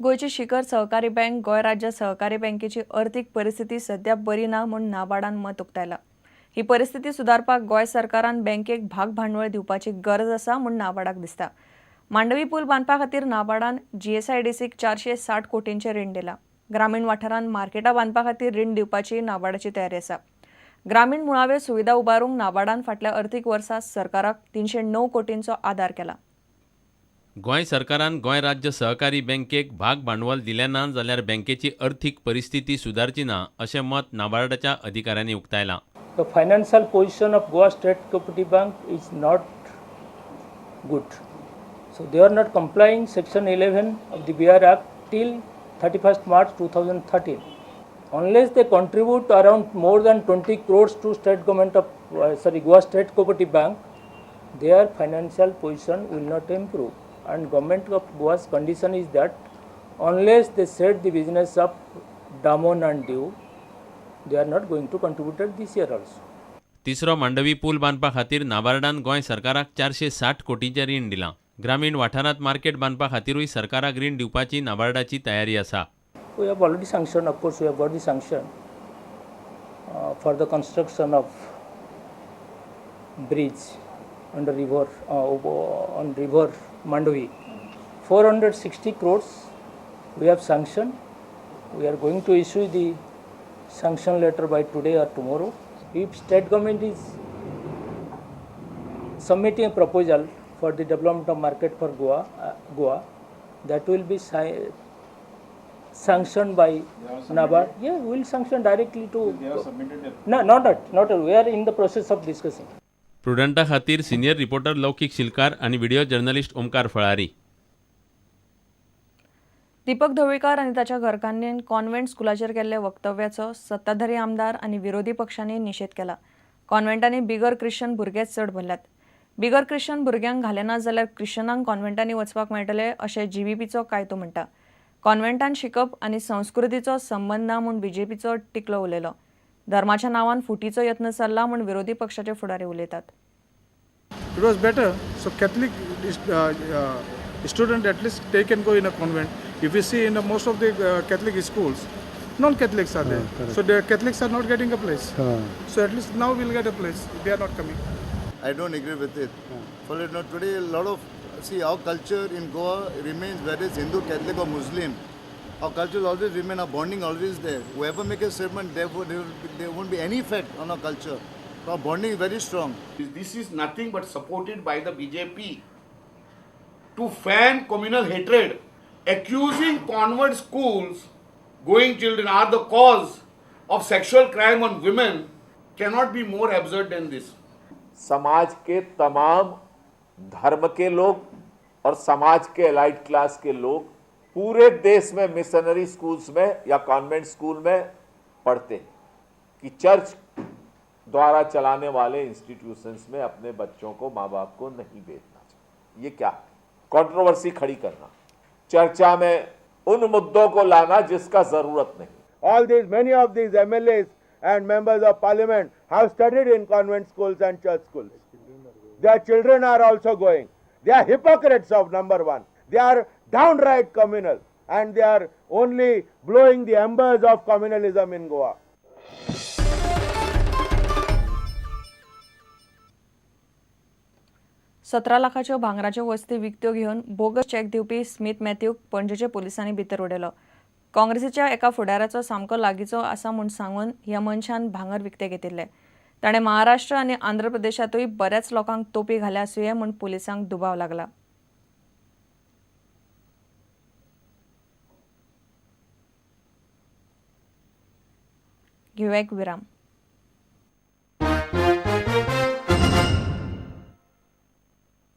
गोयची शिखर सहकारी बँक गोय राज्य सहकारी बँकेची आर्थिक परिस्थिती सध्या बरी ना म्हूण नाबार्डान मत उक्तायला। ही परिस्थिती सुधारपाक गोय सरकारान बँकेक भाग भांडवळ दिवपाची गरज आसा म्हूण नाबार्डाक दिसता। मांडवी पूल बांदपा खातीर नाबार्डान GSIDCक 460 कोटींचे रीण दिला। ग्रामीण वाठारांत मार्केटां बांदपा खातीर रीण दिवपाची नाबार्डाची तयारी आसा। ग्रामीण मुळाव्यो सुविधा उबारूंक नाबार्डान फाटल्या अर्थीक वर्साक सरकाराक 309 कोटींचो आदार केला। गोंय सरकारान गोंय राज्य सहकारी बँकेक भाग भांडवल दिलें ना जाल्यार बँकेची अर्थीक परिस्थिती सुदारची ना अशें मत नाबार्डाच्या अधिकाऱ्यांनी उक्तायलां। The financial position of Goa State Cooperative Bank is not good. So they are not complying Section 11 of the BR Act till 31st March 2013. Unless they contribute around more than 20 crores to state government of Goa State Cooperative Bank, their financial position will not improve. And government of Goa's condition is that unless they set the business up down and due, they are not going to contribute this year also. तिसरो Mandvi pool बांदपा खातीर नाबार्डान गोंय सरकाराक 460 कोटींचे रीण दिलां। ग्रामीण वाठारांत market बांदपा खातीरूय सरकाराक रीण दिवपाची नाबार्डाची तयारी आसा। We have already sanctioned, of course, we have got the sanction for the construction of bridge under river on river Mandvi. 460 crores we have sanctioned. We are going to issue the sanction letter by today or tomorrow. If state government is submitting a proposal for the development of market for Goa, that will be sanctioned by NABARD. Yeah, we will sanction directly to. They have submitted it. No, not that. We are in the process of discussing. प्रुडंटा खातीर senior reporter लौकिक शिलकार आणि video journalist Omkar Phalari. दीपक ढवळीकर आणि ताच्या घरकान्नीन convent स्कुलाचेर केल्ल्या वक्तव्याचो सत्ताधारी आमदार आणि विरोधी पक्षांनी निषेध केला। कॉन्व्हेंटांनी बिगर ख्रिश्चन भुरगेच चड भरल्यात। बिगर ख्रिश्चन भुरग्यांक घालेना जाल्यार ख्रिश्चनांक कॉन्व्हेंटांनी वचपाक मेळटले अशें GVPचो कायदो म्हणटा। कॉन्व्हेंटांत शिकप आनी संस्कृतीचो संबंद ना म्हूण BJPचो टिकलो उलयलो। धर्माच्या नांवान फुटीचो यत्न चल्ला म्हूण विरोधी पक्षाचे फुडारी उलयतात। It was better, so Catholic student at least they can go in a convent. If you see in most of the Catholic schools, non-Catholics are there. So the Catholics are not getting a place. So at least now we'll get a place. They are not coming. I don't agree with it. For today, a lot of our culture in Goa remains, whether it's Hindu, Catholic, or Muslim. Our culture always remain, our bonding always there. Whoever make a statement, there won't be any effect on our culture. Our bonding is very strong. This is nothing but supported by the BJP to fan communal hatred, accusing convent schools going children are the cause of sexual crime on women cannot be more absurd than this. समाज के तमाम धर्म के लोग और समाज के elite class के लोग पूरे देश में मिशनरी स्कूल्स में या कॉन्वेंट स्कूल में पढ़ते हैं कि चर्च द्वारा चलाने वाले इंस्टीट्यूशंस में अपने बच्चों को माँ बाप को नहीं भेजना चाहिए। ये क्या है? कंट्रोवर्सी खड़ी करना, चर्चा में उन मुद्दों को लाना जिसका जरूरत नहीं। Many of these MLAs and members of parliament have studied in convent schools and church schools. Their children are also going. They are hypocrites of number one. They are downright communal and they are only blowing the embers of communalism in Goa. $17 लाखाच्यो भांगराच्यो वस्ती विकत्यो घेवन bogus check दिवपी Smith मॅथ्यूक पणजेच्या पोलिसांनी भितर उडयलो। काँग्रेसीच्या एका फुडाऱ्याचो सामको लागींचो आसा म्हूण सांगून ह्या मनशान भांगर विकते घेतिल्ले। ताणें महाराष्ट्र आनी आंध्र प्रदेशातूय बऱ्याच लोकांक तोपी घाल्या आसुये म्हूण पुलिसांक दुबाव लागला। घेऊया एक विराम।